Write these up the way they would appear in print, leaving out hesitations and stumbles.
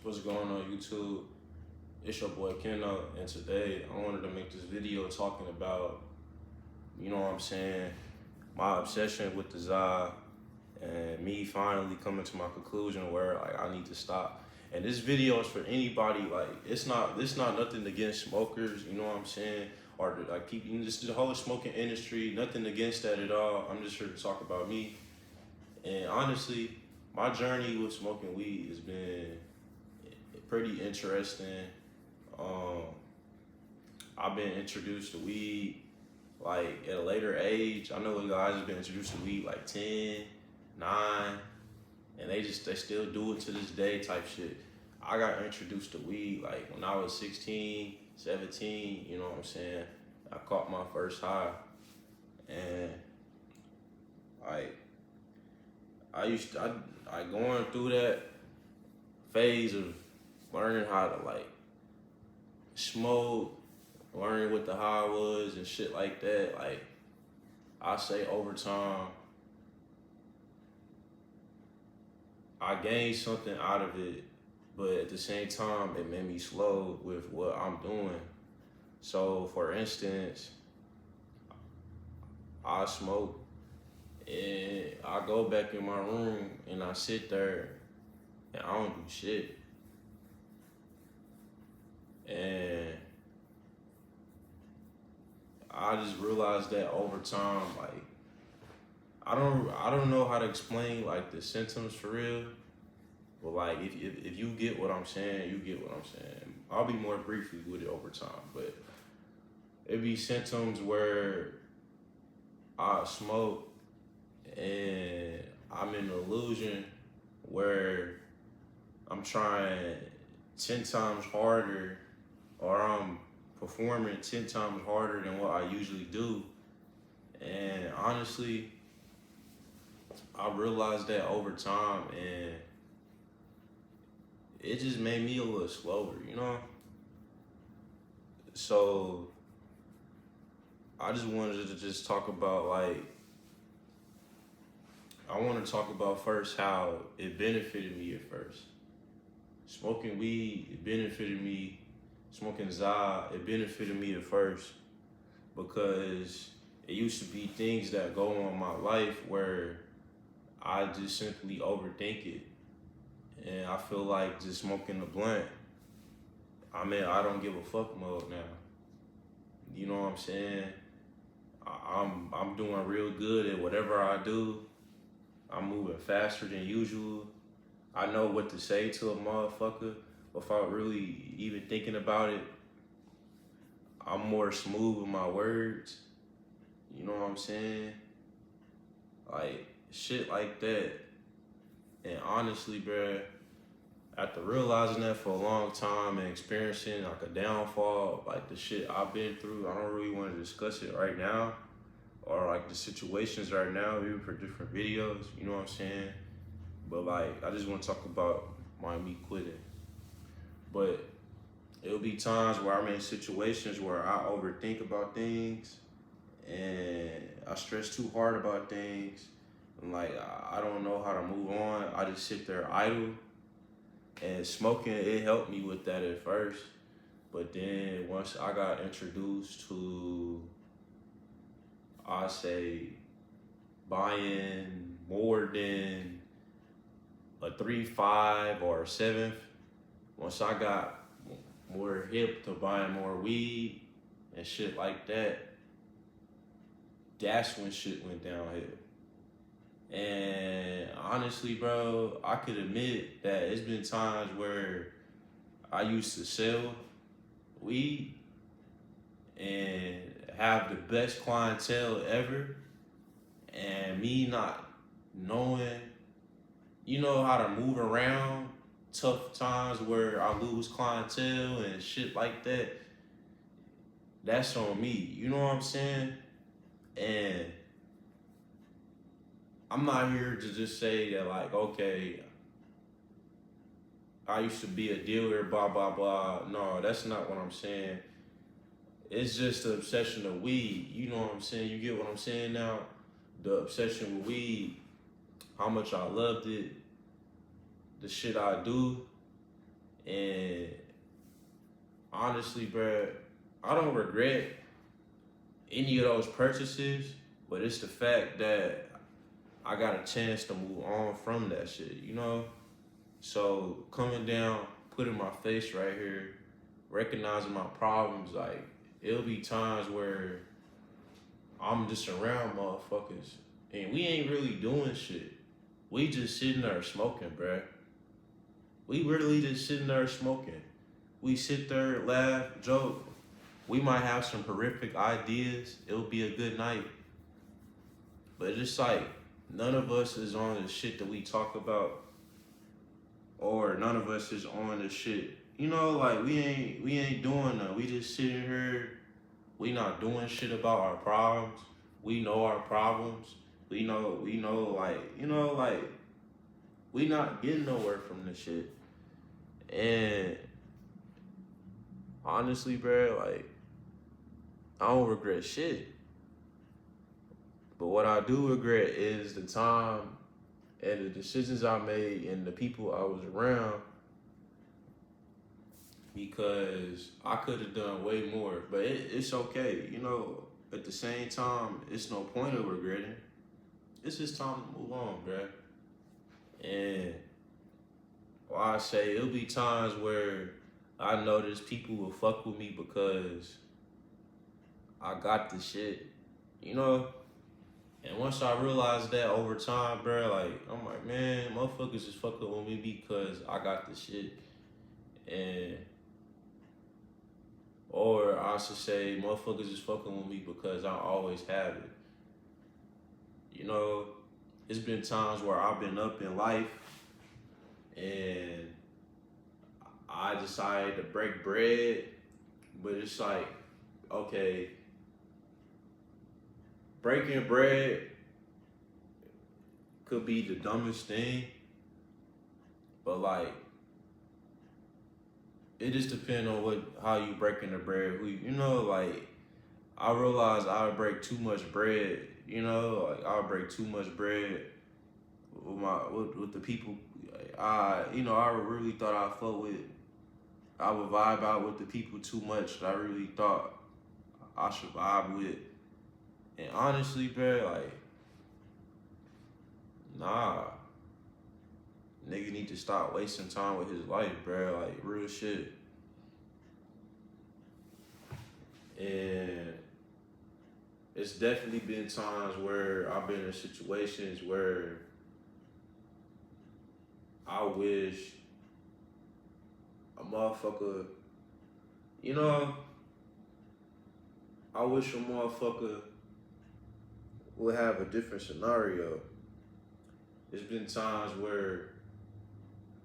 What's going on YouTube? It's your boy Keno, and today I wanted to make this video talking about, you know what I'm saying, my obsession with the Zah and me finally coming to my conclusion where like I need to stop. And this video is for anybody, like it's not nothing against smokers, you know what I'm saying? Or like keeping this the whole smoking industry, nothing against that at all. I'm just here to talk about me. And honestly, my journey with smoking weed has been pretty interesting. Um, I've been introduced to weed like at a later age. I know guys have been introduced to weed like 10, 9, and they still do it to this day type shit. I got introduced to weed like when I was 16, 17, you know what I'm saying? I caught my first high. And like I going through that phase of learning how to like smoke, learning what the high was and shit like that. Like I say over time, I gained something out of it, but at the same time, it made me slow with what I'm doing. So for instance, I smoke and I go back in my room and I sit there and I don't do shit. And I just realized that over time, like I don't know how to explain like the symptoms for real, but like if you get what I'm saying, you get what I'm saying. I'll be more briefly with it over time, but it be symptoms where I smoke and I'm in an illusion where I'm trying 10 times harder or I'm performing 10 times harder than what I usually do. And honestly, I realized that over time and it just made me a little slower, you know? So I just wanted to just talk about like, I want to talk about first how it benefited me at first. Smoking weed, it benefited me. Smoking Zah, it benefited me at first because it used to be things that go on in my life where I just simply overthink it. And I feel like just smoking a blunt, I don't give a fuck mode now. You know what I'm saying? I'm doing real good at whatever I do. I'm moving faster than usual. I know what to say to a motherfucker without really even thinking about it. I'm more smooth with my words. You know what I'm saying? Like, shit like that. And honestly, bruh, after realizing that for a long time and experiencing like a downfall, like the shit I've been through, I don't really want to discuss it right now. Or like the situations right now, even for different videos, you know what I'm saying? But like, I just want to talk about me quitting. But it'll be times where I'm in situations where I overthink about things and I stress too hard about things. And like, I don't know how to move on. I just sit there idle. And smoking, it helped me with that at first. But then once I got introduced to, I say, buying more than a 3-5 or a 7th, once I got more hip to buying more weed and shit like that, that's when shit went downhill. And honestly, bro, I could admit that it's been times where I used to sell weed and have the best clientele ever, and me not knowing, you know, how to move around tough times where I lose clientele and shit like that. That's on me, you know what I'm saying? And I'm not here to just say that like, okay, I used to be a dealer, blah, blah, blah. No, that's not what I'm saying. It's just the obsession of weed. You know what I'm saying? You get what I'm saying now? The obsession with weed, how much I loved it, the shit I do, And honestly, bro, I don't regret any of those purchases, but it's the fact that I got a chance to move on from that shit, you know? So coming down, putting my face right here, recognizing my problems, like it'll be times where I'm just around motherfuckers and we ain't really doing shit. We just sitting there smoking, bruh. We really just sitting there smoking. We sit there, laugh, joke. We might have some horrific ideas. It'll be a good night. But it's like none of us is on the shit that we talk about, or none of us is on the shit. You know, like we ain't doing nothing. We just sitting here. We not doing shit about our problems. We know our problems. We know, like, you know, like, we not getting nowhere from this shit. And honestly, bro, like, I don't regret shit. But what I do regret is the time and the decisions I made and the people I was around, because I could have done way more. But it's okay, you know. At the same time, it's no point of regretting. It's just time to move on, bruh. And I say it'll be times where I notice people will fuck with me because I got the shit, you know? And once I realized that over time, bruh, like, I'm like, man, motherfuckers is fucking with me because I got the shit. And, or I should say, motherfuckers is fucking with me because I always have it. You know, it's been times where I've been up in life and I decided to break bread, but it's like, okay, breaking bread could be the dumbest thing, but like, it just depends on how you breaking the bread. You know, like, I realized I would break too much bread, you know, like I would break too much bread with the people I really thought I fuck with. I would vibe out with the people too much that I really thought I should vibe with. And honestly, bro, like, nah. Nigga need to stop wasting time with his life, bro. Like, real shit. And it's definitely been times where I've been in situations where I wish a motherfucker, you know, I wish a motherfucker would have a different scenario. There's been times where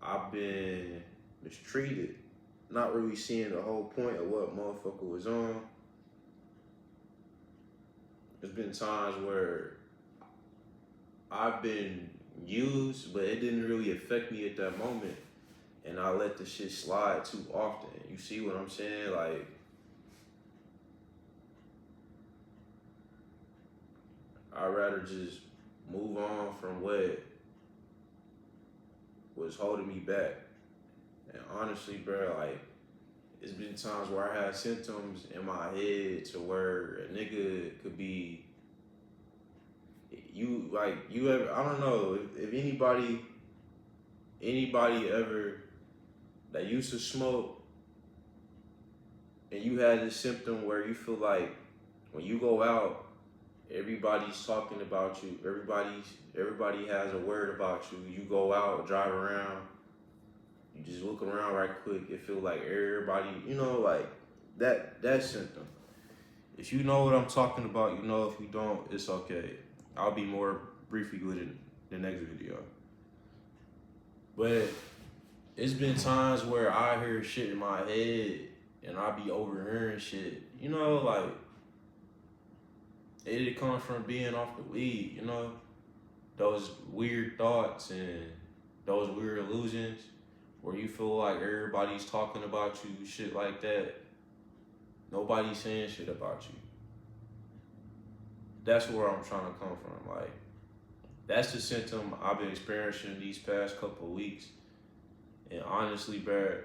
I've been mistreated, not really seeing the whole point of what motherfucker was on. There's been times where I've been used, but it didn't really affect me at that moment. And I let the shit slide too often. You see what I'm saying? Like, I'd rather just move on from what was holding me back. And honestly, bro, like, it's been times where I had symptoms in my head to where a nigga could be, I don't know, if anybody ever that used to smoke and you had this symptom where you feel like when you go out, everybody's talking about you, everybody has a word about you. You go out, drive around, you just look around right quick, it feels like everybody, you know, like that symptom. If you know what I'm talking about, you know. If you don't, it's okay. I'll be more briefly with it in the next video. But it's been times where I hear shit in my head and I be overhearing shit, you know, like it comes from being off the weed, you know, those weird thoughts and those weird illusions where you feel like everybody's talking about you, shit like that. Nobody's saying shit about you. That's where I'm trying to come from. Like, that's the symptom I've been experiencing these past couple of weeks. And honestly, bro,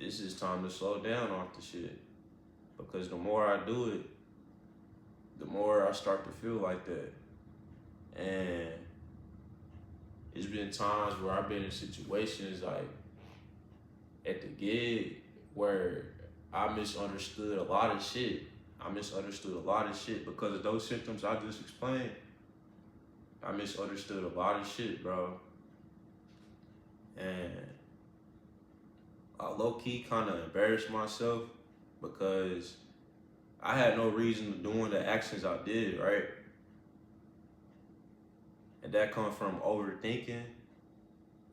it's just time to slow down off the shit. Because the more I do it, the more I start to feel like that. And it's been times where I've been in situations like at the gig where I misunderstood a lot of shit. I misunderstood a lot of shit because of those symptoms I just explained. I misunderstood a lot of shit, bro. And I low-key kind of embarrassed myself because I had no reason to doing the actions I did, right? And that comes from overthinking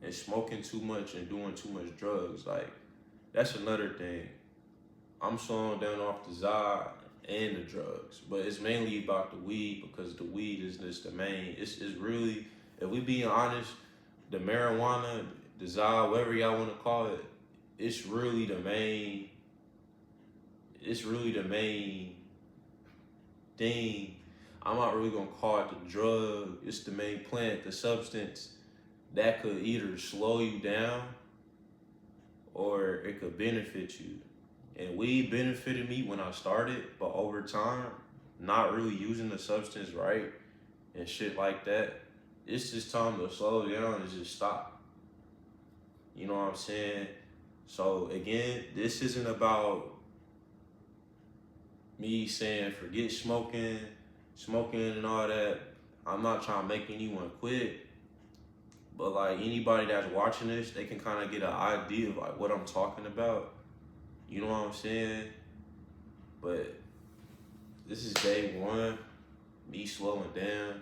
and smoking too much and doing too much drugs. Like, that's another thing. I'm slowing down off the Zod and the drugs, but it's mainly about the weed because the weed is just the main. It's really, if we being honest, the marijuana, the Zod, whatever y'all want to call it, it's really the main. It's really the main thing. I'm not really gonna call it the drug. It's the main plant, the substance that could either slow you down or it could benefit you. And weed benefited me when I started, but over time, not really using the substance right and shit like that, it's just time to slow down and just stop. You know what I'm saying? So again, this isn't about me saying forget smoking and all that. I'm not trying to make anyone quit. But like anybody that's watching this, they can kind of get an idea of like what I'm talking about. You know what I'm saying? But this is day one, me slowing down.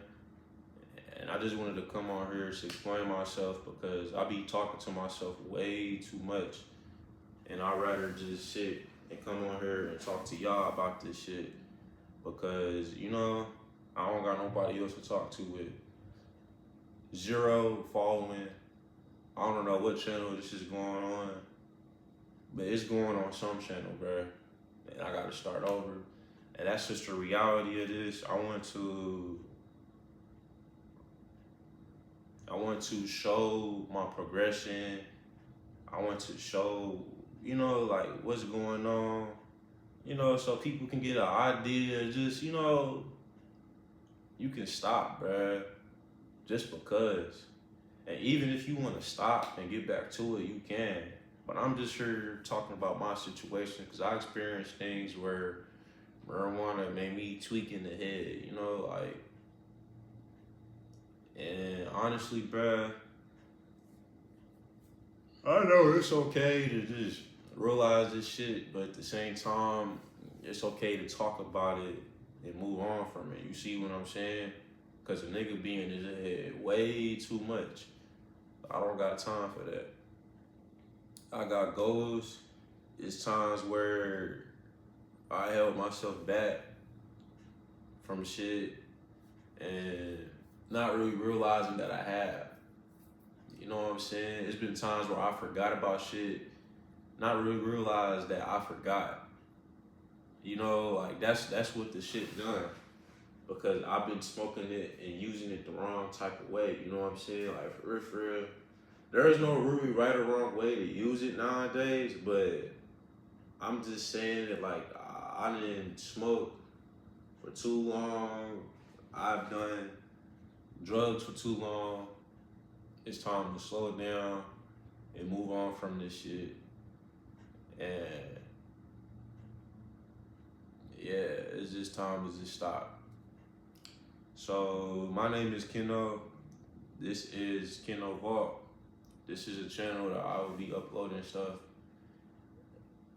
And I just wanted to come on here to explain myself because I be talking to myself way too much. And I'd rather just sit and come on here and talk to y'all about this shit. Because, you know, I don't got nobody else to talk to with. 0 following. I don't know what channel this is going on. But it's going on some channel, bro. And I gotta start over. And that's just the reality of this. I want to show my progression. I want to show, you know, like what's going on. You know, so people can get an idea. Just, you know, you can stop, bruh. Just because. And even if you want to stop and get back to it, you can. But I'm just here talking about my situation because I experienced things where marijuana made me tweak in the head, you know, like. And honestly, bruh, I know it's okay to just realize this shit, but at the same time, it's okay to talk about it and move on from it. You see what I'm saying? Because a nigga be in his head way too much. I don't got time for that. I got goals. It's times where I held myself back from shit and not really realizing that I have. You know what I'm saying? It's been times where I forgot about shit, not really realize that I forgot. You know, like that's what the shit done. Because I've been smoking it and using it the wrong type of way. You know what I'm saying? Like for real. There is no really right or wrong way to use it nowadays, but I'm just saying that like I didn't smoke for too long. I've done drugs for too long. It's time to slow down and move on from this shit. And yeah, it's just time to just stop. So my name is Keno. This is Keno Vault. This is a channel that I will be uploading stuff.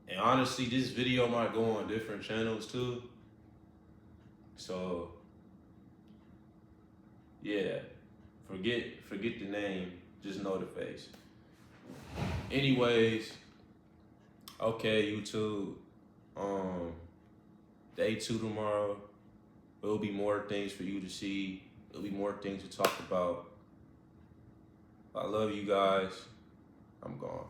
And honestly, this video might go on different channels too. So yeah, forget the name, just know the face. Anyways, okay, YouTube. Day 2 tomorrow. There'll be more things for you to see. There'll be more things to talk about. I love you guys. I'm gone.